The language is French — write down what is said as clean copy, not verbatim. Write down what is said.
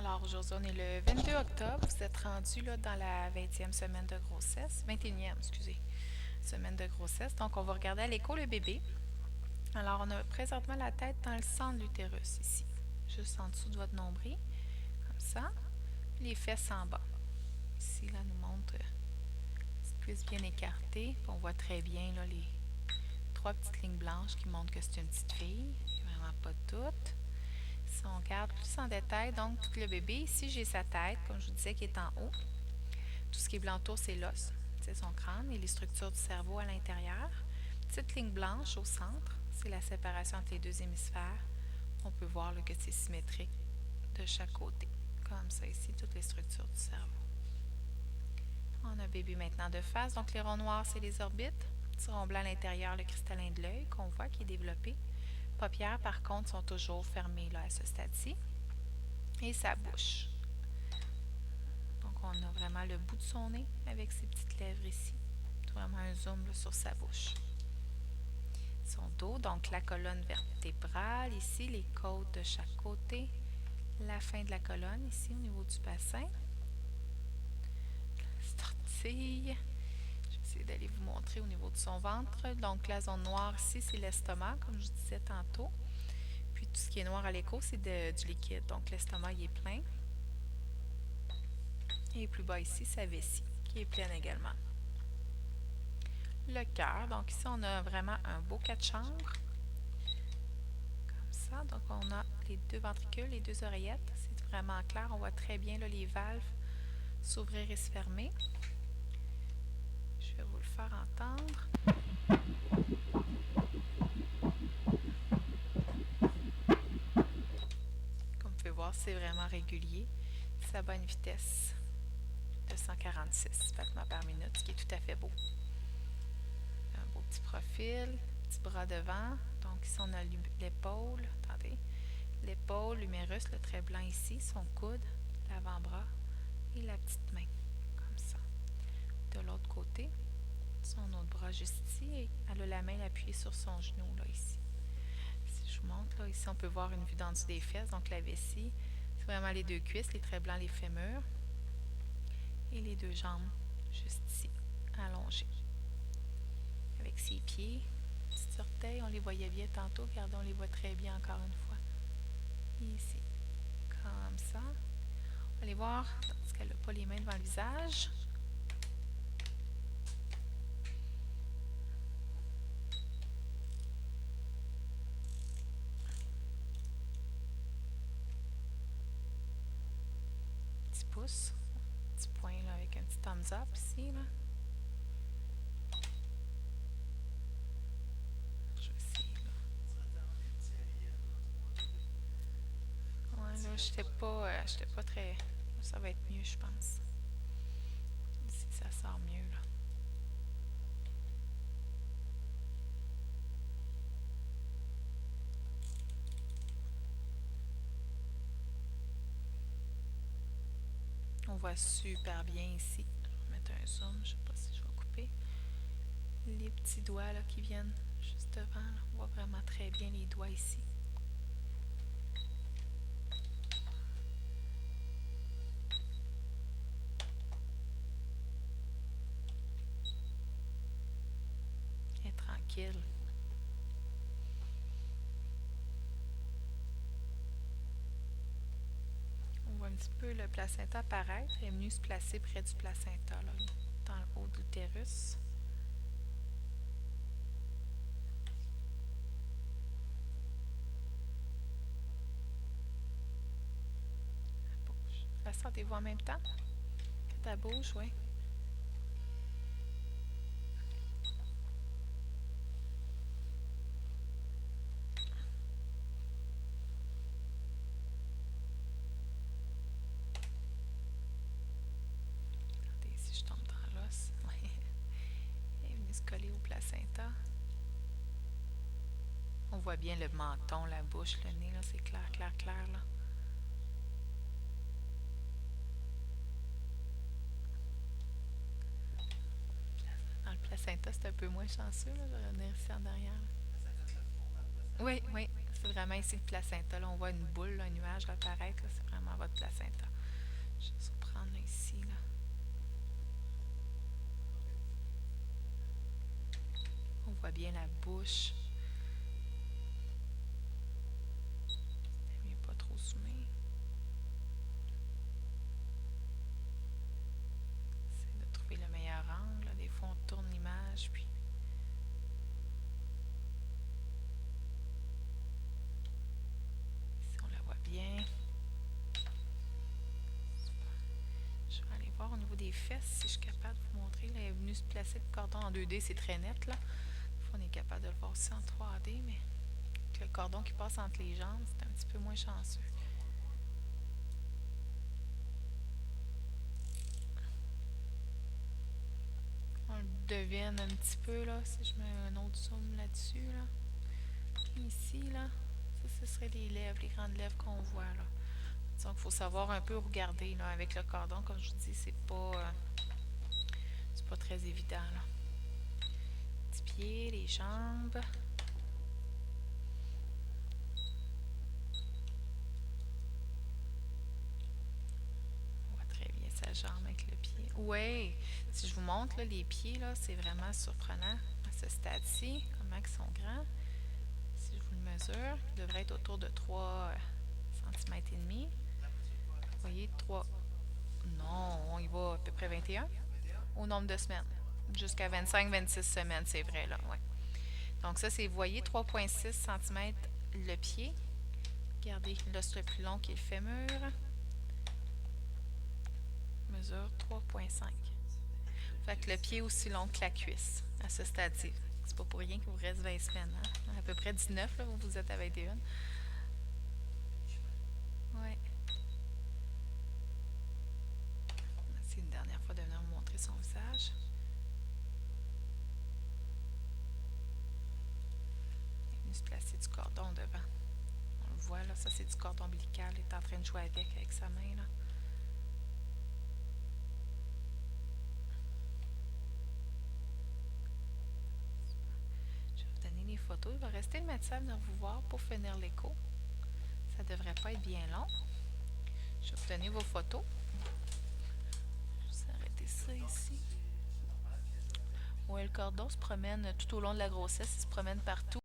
Alors aujourd'hui, on est le 22 octobre. Vous êtes rendu là, dans la 20e semaine de grossesse. 21e, excusez, semaine de grossesse. Donc, on va regarder à l'écho le bébé. Alors, on a présentement la tête dans le centre de l'utérus, ici. Juste en dessous de votre nombril. Comme ça. Les fesses en bas. Ici, là, nous montre petite cuisse bien écartée. Puis on voit très bien là, les trois petites lignes blanches qui montrent que c'est une petite fille. Vraiment pas toutes. Si on regarde plus en détail, donc tout le bébé, ici j'ai sa tête, comme je vous disais, qui est en haut. Tout ce qui est blanc autour, c'est l'os, c'est son crâne et les structures du cerveau à l'intérieur. Petite ligne blanche au centre, c'est la séparation entre les deux hémisphères. On peut voir là, que c'est symétrique de chaque côté. Comme ça ici, toutes les structures du cerveau. On a un bébé maintenant de face, donc les ronds noirs, c'est les orbites. Petit rond blanc à l'intérieur, le cristallin de l'œil qu'on voit qui est développé. Paupières, par contre, sont toujours fermées là, à ce stade-ci. Et sa bouche. Donc, on a vraiment le bout de son nez avec ses petites lèvres ici. Vraiment un zoom là, sur sa bouche. Son dos, donc la colonne vertébrale, ici, les côtes de chaque côté. La fin de la colonne, ici, au niveau du bassin. Se tortille. Je vais essayer d'aller vous montrer au niveau de son ventre. Donc, la zone noire ici, c'est l'estomac, comme je disais tantôt. Puis, tout ce qui est noir à l'écho, c'est du liquide. Donc, l'estomac, il est plein. Et plus bas ici, sa vessie, qui est pleine également. Le cœur, donc ici, on a vraiment un beau 4 chambres. Comme ça, donc on a les deux ventricules, les deux oreillettes. C'est vraiment clair, on voit très bien là, les valves s'ouvrir et se fermer. Je vais vous le faire entendre. Comme vous pouvez voir, c'est vraiment régulier. Ça bat une vitesse de 146 battements par minute, ce qui est tout à fait beau. Un beau petit profil, petit bras devant. Donc ici, on a l'épaule. Attendez. L'épaule, l'humérus, le trait blanc ici, son coude, l'avant-bras et la petite main. Comme ça. De l'autre côté, son autre bras juste ici. Et elle a la main appuyée sur son genou, là, ici. Si je vous montre, là, ici, on peut voir une vue d'en dessous des fesses. Donc la vessie, c'est vraiment les deux cuisses, les traits blancs, les fémurs. Et les deux jambes, juste ici, allongées. Avec ses pieds, petits orteils, on les voyait bien tantôt. Regardez, on les voit très bien encore une fois. Ici, comme ça. On va aller voir, parce qu'elle n'a pas les mains devant le visage. Petit pouce, petit point là, avec un petit thumbs up ici. Là. Je vais essayer. Là, ouais, là, j'étais pas très. Ça va être mieux, je pense. Ici, ça sort mieux. Là. On voit super bien ici. Je vais mettre un zoom, je ne sais pas si je vais couper. Les petits doigts là, qui viennent juste devant. Là. On voit vraiment très bien les doigts ici. Elle est tranquille. On voit un petit peu le placenta apparaître. Elle est venue se placer près du placenta, là, dans le haut de l'utérus. Elle bouge. La sentez-vous en même temps? Quand elle bouge, oui. Regardez si je tombe dans l'os. Oui. Elle est venue se coller au placenta. On voit bien le menton, la bouche, le nez, là, c'est clair, clair, clair, là. Dans le placenta, c'est un peu moins chanceux, là. Je vais revenir ici en arrière. Oui, oui, C'est vraiment ici le placenta. Là, on voit une boule, là, un nuage là, apparaître. Là, c'est vraiment votre placenta. Je vais juste prendre là, ici. Là. On voit bien la bouche. C'était mieux pas trop zoomer. Essaye de trouver le meilleur angle. Là. Des fois, on tourne l'image, puis... Ici, on la voit bien. Je vais aller voir au niveau des fesses si je suis capable de vous montrer. Là, elle est venue se placer le cordon en 2D, c'est très net. Là. Des fois, on est capable de le voir aussi en 3D, mais avec le cordon qui passe entre les jambes, c'est un petit peu moins chanceux. On le devine un petit peu, là, si je mets un autre zoom là-dessus, là. Ici, là, ça, ce serait les lèvres, les grandes lèvres qu'on voit, là. Donc, il faut savoir un peu où regarder, là, avec le cordon, comme je vous dis, c'est pas très évident, là. Petits pieds, les jambes. On voit très bien sa jambe avec le pied. Oui, si je vous montre, là, les pieds, là, c'est vraiment surprenant à ce stade-ci, comment ils sont grands. Si je vous le mesure, il devrait être autour de 3 cm et demi. Vous voyez, 3. Non, il va à peu près 21 au nombre de semaines. Jusqu'à 25-26 semaines, c'est vrai, là, ouais. Donc ça, c'est, vous voyez, 3,6 cm le pied. Regardez, l'os le plus long qui est le fémur. Mesure 3,5. Fait que le pied est aussi long que la cuisse à ce stade-ci. C'est pas pour rien qu'il vous reste 20 semaines. Hein? À peu près 19, là, vous êtes à 21. Ouais. C'est une dernière fois de venir vous montrer son visage. Il est venu se placer du cordon devant. On le voit, là, ça c'est du cordon ombilical. Il est en train de jouer avec sa main, là. Je vais vous donner les photos. Il va rester le médecin venir vous voir pour finir l'écho. Ça devrait pas être bien long. Je vais vous donner vos photos. Je vais arrêter ça ici. Oui, le cordon se promène tout au long de la grossesse. Il se promène partout.